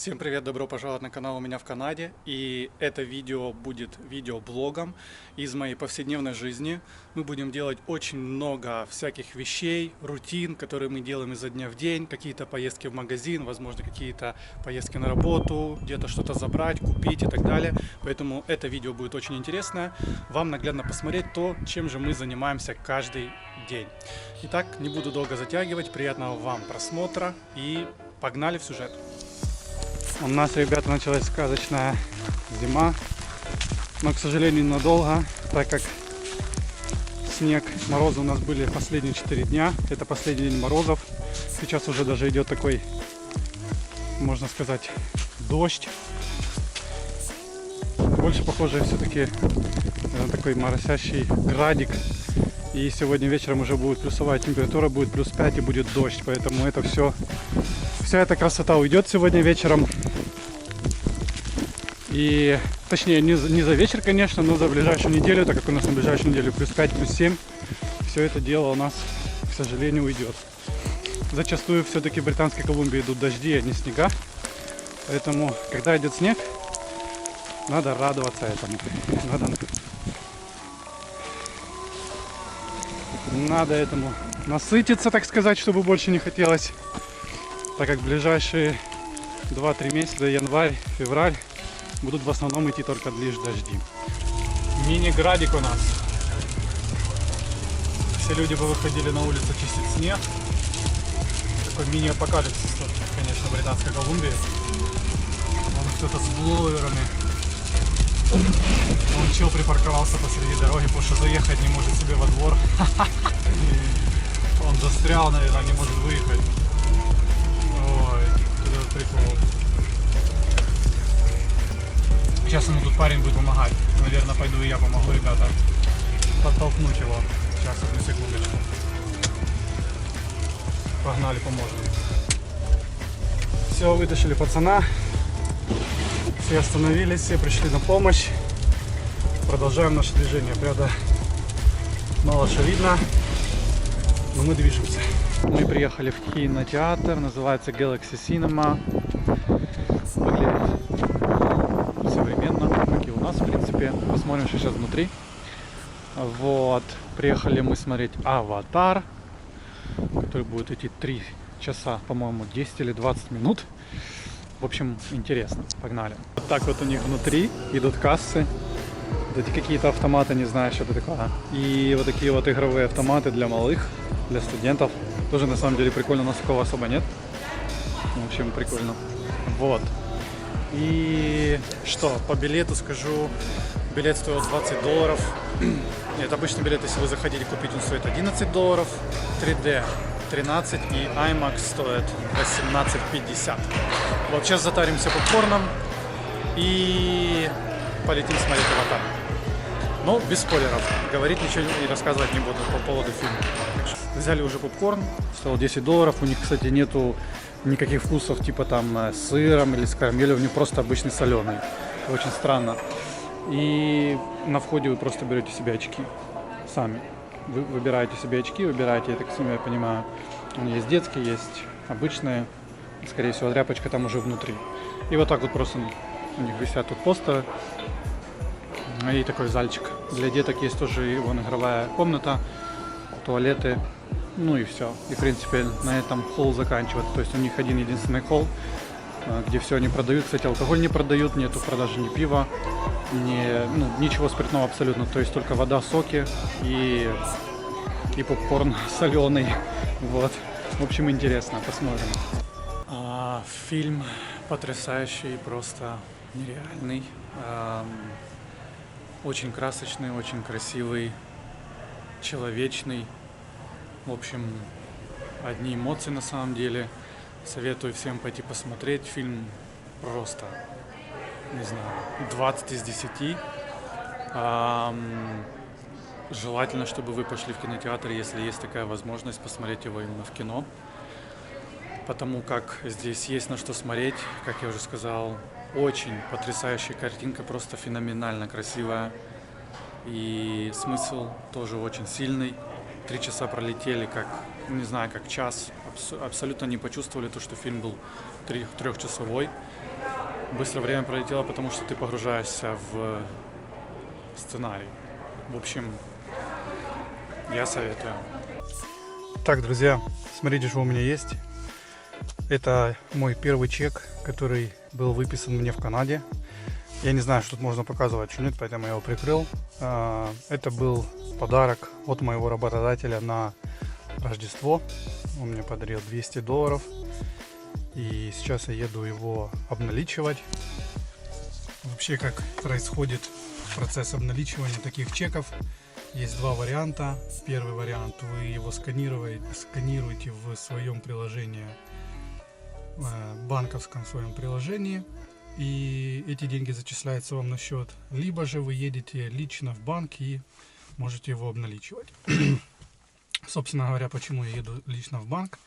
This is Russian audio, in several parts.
Всем привет, добро пожаловать на канал у меня в Канаде. И это видео будет видеоблогом из моей повседневной жизни. Мы будем делать очень много всяких вещей, рутин, которые мы делаем изо дня в день. Какие-то поездки в магазин, возможно, какие-то поездки на работу, где-то что-то забрать, купить и так далее. Поэтому это видео будет очень интересное. Вам наглядно посмотреть то, чем же мы занимаемся каждый день. Итак, не буду долго затягивать. Приятного вам просмотра и погнали в сюжет. У нас, ребята, началась сказочная зима, но, к сожалению, ненадолго, так как снег, морозы у нас были последние 4 дня, это последний день морозов. Сейчас уже даже идет такой, можно сказать, дождь. Больше похоже все-таки на такой моросящий градик. И сегодня вечером уже будет плюсовая температура, будет плюс 5 и будет дождь, поэтому это вся эта красота уйдет сегодня вечером. И точнее не за вечер, конечно, но за ближайшую неделю, так как у нас на ближайшую неделю плюс 5, плюс 7, все это дело у нас, к сожалению, уйдет. Зачастую все-таки в Британской Колумбии идут дожди, а не снега. Поэтому, когда идет снег, надо радоваться этому. Надо этому насытиться, так сказать, чтобы больше не хотелось. Так как ближайшие 2-3 месяца, январь, февраль, будут в основном идти только лишь дожди. Мини-градик у нас. Все люди бы выходили на улицу чистить снег. Такой мини-апокалипсис, конечно, в Британской Колумбии. Вон кто-то с бловерами. Он чел припарковался посреди дороги, потому что заехать не может себе во двор. Он застрял, наверное, не может выехать. Ой, это прикол. Сейчас ему тут парень будет помогать. Наверное, пойду и я помогу, ребята, подтолкнуть его. Сейчас, одну секундочку. Погнали, поможем. Все, вытащили пацана. Все остановились, все пришли на помощь. Продолжаем наше движение. Правда, мало что видно, но мы движемся. Мы приехали в кинотеатр, называется Galaxy Cinema. Выглядит современно, как и у нас, в принципе. Посмотрим, что сейчас внутри. Вот, приехали мы смотреть «Аватар», который будет идти 3 часа, по-моему, 10 или 20 минут. В общем, интересно. Погнали. Вот так вот у них внутри идут кассы. Вот эти какие-то автоматы, не знаю, что это такое. И вот такие вот игровые автоматы для малых, для студентов. Тоже на самом деле прикольно, но такого особо нет. В общем, прикольно. Вот. И что, по билету скажу, билет стоил $20. Нет, обычный билет, если вы захотите купить, он стоит $11. 3D 13 и IMAX стоит $18.50. Вот сейчас затаримся попкорном и полетим смотреть «Аватар». Но без спойлеров. Говорить ничего и рассказывать не буду по поводу фильма. Взяли уже попкорн, стоил $10. У них, кстати, нету никаких вкусов типа там с сыром или с карамелью. У них просто обычный соленый. Очень странно. И на входе вы просто берете себе очки сами. Вы выбираете себе очки, выбираете, я так я понимаю, есть детские, есть обычные. Скорее всего, тряпочка там уже внутри. И вот так вот просто у них висят тут постеры. И такой зальчик. Для деток есть тоже вон игровая комната, туалеты, ну и все. И в принципе на этом холл заканчивается. То есть у них один единственный холл, где все они продают. Кстати, алкоголь не продают, нету продажи ни пива, ничего спиртного абсолютно. То есть только вода, соки и попкорн соленый. Вот. В общем, интересно. Посмотрим. Фильм потрясающий, просто нереальный. Очень красочный, очень красивый, человечный. В общем, одни эмоции на самом деле. Советую всем пойти посмотреть. Фильм просто, не знаю, 20 из 10. Желательно, чтобы вы пошли в кинотеатр, если есть такая возможность, посмотреть его именно в кино. Потому как здесь есть на что смотреть, как я уже сказал. Очень потрясающая картинка, просто феноменально красивая. И смысл тоже очень сильный. 3 часа пролетели как, не знаю, как час. Абсолютно не почувствовали то, что фильм был трехчасовой. Быстро время пролетело, потому что ты погружаешься в сценарий. В общем, я советую. Так, друзья, смотрите, что у меня есть. Это мой первый чек, который был выписан мне в Канаде. Я не знаю, что тут можно показывать, что нет, поэтому я его прикрыл. Это был подарок от моего работодателя на Рождество. Он мне подарил $200. И сейчас я еду его обналичивать. Вообще, как происходит процесс обналичивания таких чеков. Есть два варианта. Первый вариант, вы его сканируете в своем приложении, банковском своем приложении, и эти деньги зачисляются вам на счет. Либо же вы едете лично в банк и можете его обналичивать. Собственно говоря, почему я еду лично в банк?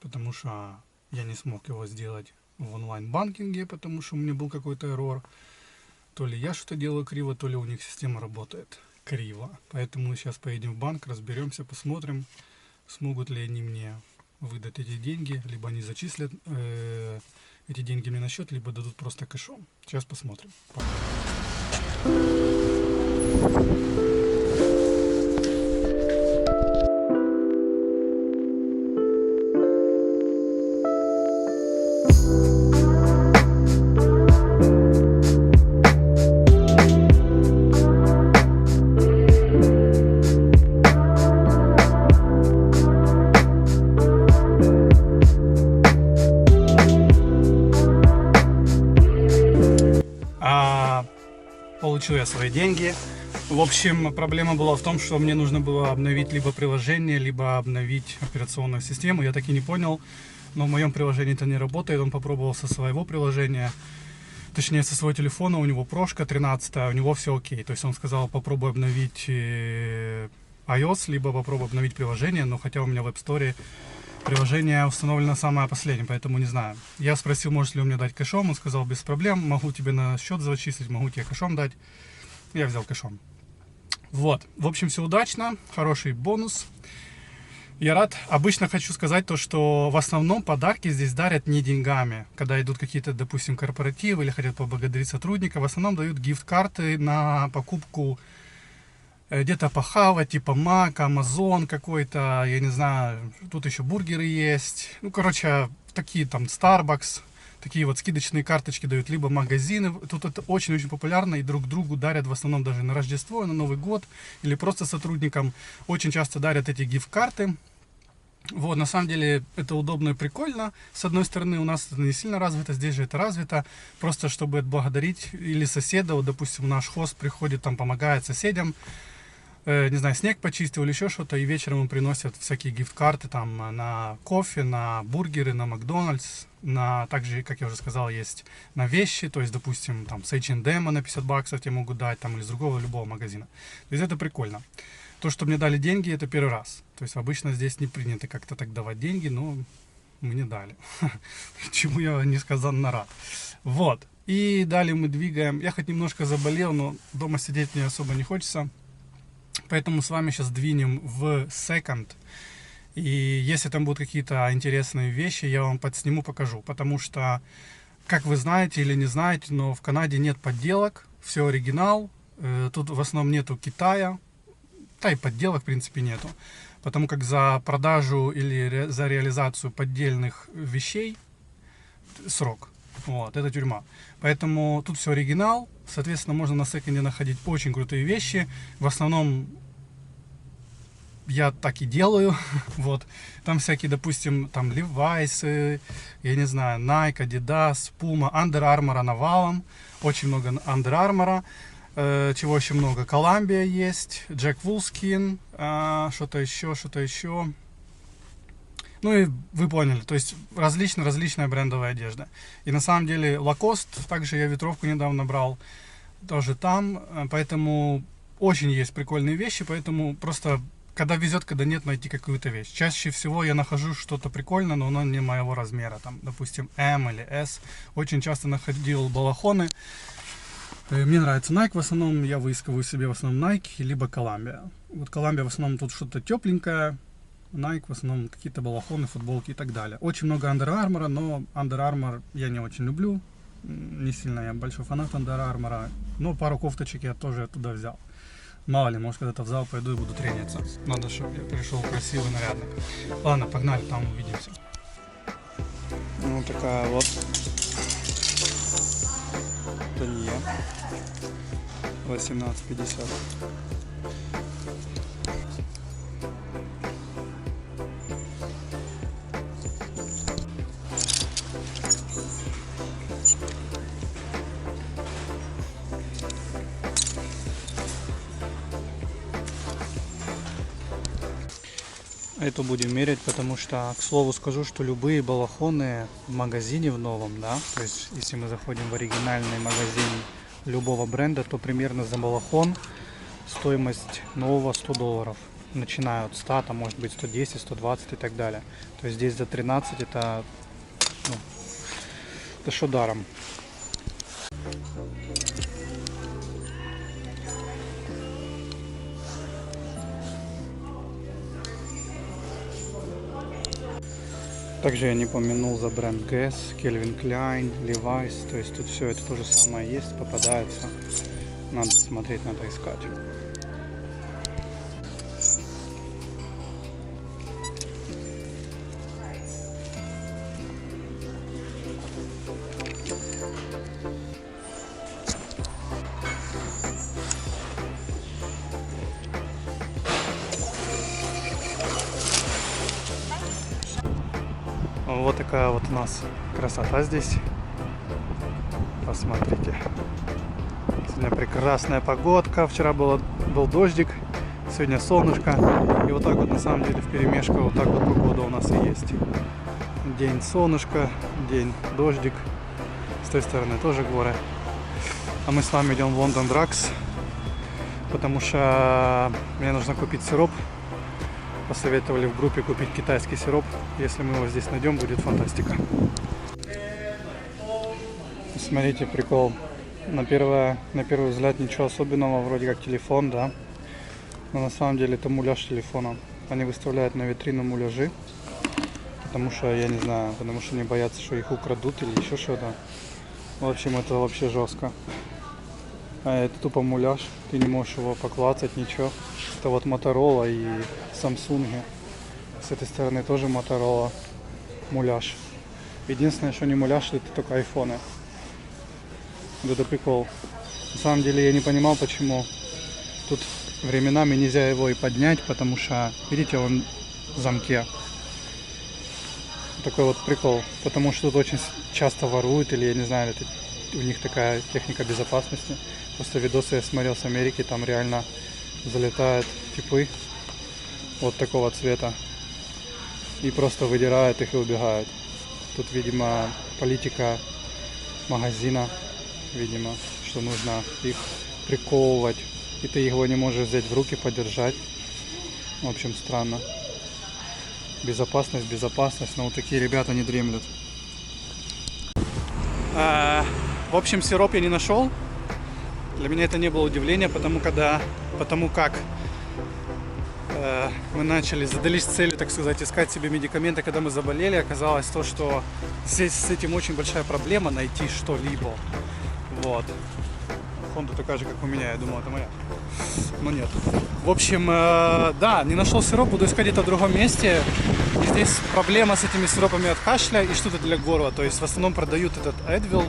Потому что я не смог его сделать в онлайн-банкинге, потому что у меня был какой-то эррор. То ли я что-то делаю криво, то ли у них система работает криво. Поэтому мы сейчас поедем в банк, разберемся, посмотрим, смогут ли они мне выдать эти деньги, либо они зачислят эти деньги мне на счет, либо дадут просто кэшом. Сейчас посмотрим. Получил я свои деньги. В общем, проблема была в том, что мне нужно было обновить либо приложение, либо обновить операционную систему. Я так и не понял, но в моем приложении это не работает. Он попробовал со своего приложения, точнее со своего телефона, у него прошка 13, у него все окей. То есть он сказал, попробуй обновить iOS, либо попробуй обновить приложение, но хотя у меня в App Store приложение установлено самое последнее, поэтому не знаю. Я спросил, может ли он мне дать кэшом, он сказал, без проблем, могу тебе на счет зачислить, могу тебе кэшом дать. Я взял кэшом. Вот, в общем, все удачно, хороший бонус. Я рад. Обычно хочу сказать то, что в основном подарки здесь дарят не деньгами. Когда идут какие-то, допустим, корпоративы или хотят поблагодарить сотрудника, в основном дают гифт-карты на покупку где-то похавать, типа Мак, Амазон какой-то, я не знаю, тут еще бургеры есть. Ну, короче, такие там Starbucks, такие вот скидочные карточки дают, либо магазины. Тут это очень-очень популярно, и друг другу дарят в основном даже на Рождество, на Новый год, или просто сотрудникам очень часто дарят эти гифт-карты. Вот, на самом деле, это удобно и прикольно. С одной стороны, у нас это не сильно развито, здесь же это развито. Просто чтобы отблагодарить или соседа, вот, допустим, наш хост приходит, там, помогает соседям, не знаю, снег почистил или еще что-то, и вечером им приносят всякие гифт-карты там на кофе, на бургеры, на Макдональдс, на, также, как я уже сказал, есть на вещи, то есть, допустим, там с H&M на $50 тебе могут дать, там, или с другого любого магазина. То есть это прикольно. То, что мне дали деньги, это первый раз. То есть обычно здесь не принято как-то так давать деньги, но мне дали. Чему я несказанно рад. Вот. И далее мы двигаем. Я хоть немножко заболел, но дома сидеть мне особо не хочется. Поэтому с вами сейчас двинем в Second. И если там будут какие-то интересные вещи, я вам подсниму, покажу. Потому что, как вы знаете или не знаете, но в Канаде нет подделок. Все оригинал. Тут в основном нету Китая. Да и подделок в принципе нету. Потому как за продажу или за реализацию поддельных вещей срок. Вот, это тюрьма. Поэтому тут все оригинал. Соответственно, можно на секонде находить очень крутые вещи. В основном я так и делаю. Вот. Там всякие, допустим, там Levi's, я не знаю, Nike, Adidas, Puma, Under Armour навалом. Очень много Under Armour. Чего очень много. Columbia есть, Jack Wolfskin, что-то еще. Ну и вы поняли, то есть различная брендовая одежда. И на самом деле Lacoste, также я ветровку недавно брал, тоже там. Поэтому очень есть прикольные вещи, поэтому просто когда везет, когда нет, найти какую-то вещь. Чаще всего я нахожу что-то прикольное, но оно не моего размера, там, допустим, M или S. Очень часто находил балахоны. Мне нравится Nike в основном, я выискиваю себе в основном Nike, либо Columbia. Вот Columbia в основном тут что-то тепленькое, Nike в основном какие-то балахоны, футболки и так далее. Очень много Under Armour, но Under Armour я не очень люблю. не сильно я большой фанат Under Armour. Но пару кофточек я тоже оттуда взял. Мало ли, может когда-то в зал пойду и буду трениться. Надо, чтобы я пришел красивый, нарядный. Ладно, погнали, там увидимся. Ну такая вот тонье 18,50. Эту будем мерять, потому что, к слову скажу, что любые балахоны в магазине в новом, да, то есть если мы заходим в оригинальный магазин любого бренда, то примерно за балахон стоимость нового $100, начиная от 100, там может быть 110, 120 и так далее. То есть здесь за 13 это, ну, это что даром. Также я не помянул за бренд Guess, Calvin Klein, Levi's, то есть тут все это то же самое есть, попадается. Надо смотреть, надо искать. Вот такая вот у нас красота здесь. Посмотрите. Сегодня прекрасная погодка. Вчера был дождик, сегодня солнышко. И вот так вот на самом деле вперемешку вот так вот погода у нас и есть. День солнышко, день дождик. С той стороны тоже горы. А мы с вами идем в London Drugs, потому что мне нужно купить сироп. Посоветовали в группе купить китайский сироп. Если мы его здесь найдем, будет фантастика. Смотрите, прикол. На первый взгляд ничего особенного, вроде как телефон, да. Но на самом деле это муляж телефона. Они выставляют на витрину муляжи, потому что, я не знаю, потому что они боятся, что их украдут или еще что-то. В общем, это вообще жестко. А это тупо муляж, ты не можешь его поклацать, ничего. Это вот Motorola и Samsung. С этой стороны тоже Motorola, муляж. Единственное, что не муляж, это только айфоны. Вот это прикол. На самом деле я не понимал, почему. Тут временами нельзя его и поднять, потому что, видите, он в замке. Такой вот прикол. Потому что тут очень часто воруют, или я не знаю, это у них такая техника безопасности. Просто видосы я смотрел с Америки, там реально залетают типы вот такого цвета и просто выдирают их и убегают. Тут, видимо, политика магазина, видимо, что нужно их приковывать, и ты его не можешь взять в руки, подержать. В общем, странно. Безопасность, но вот такие ребята не дремлют. В общем, сироп я не нашел. Для меня это не было удивления, потому как мы задались целью, так сказать, искать себе медикаменты, когда мы заболели. Оказалось то, что здесь с этим очень большая проблема найти что-либо. Вот. Honda такая же, как у меня, я думал, это моя. Но нет. В общем, да, не нашел сироп, буду искать это в другом месте. И здесь проблема с этими сиропами от кашля и что-то для горла. То есть в основном продают этот Advil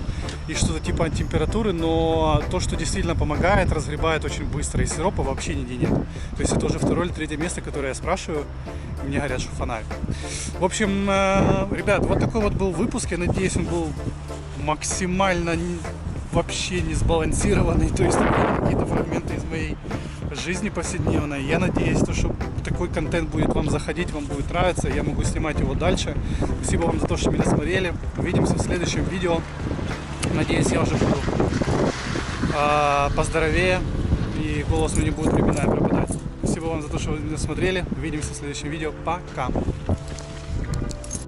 и что-то типа антитемпературы, но то, что действительно помогает, разгребает очень быстро. И сиропа вообще нигде нет. То есть это уже второе или третье место, которое я спрашиваю. И мне говорят, что фонарь. В общем, ребят, вот такой вот был выпуск. Я надеюсь, он был максимально вообще не сбалансированный. То есть какие-то фрагменты из моей жизни повседневной. Я надеюсь, что такой контент будет вам заходить, вам будет нравиться. Я могу снимать его дальше. Спасибо вам за то, что меня смотрели. Увидимся в следующем видео. Надеюсь, я уже буду поздоровее и голос мне не будет временами пропадать. Спасибо вам за то, что вы меня смотрели. Увидимся в следующем видео. Пока!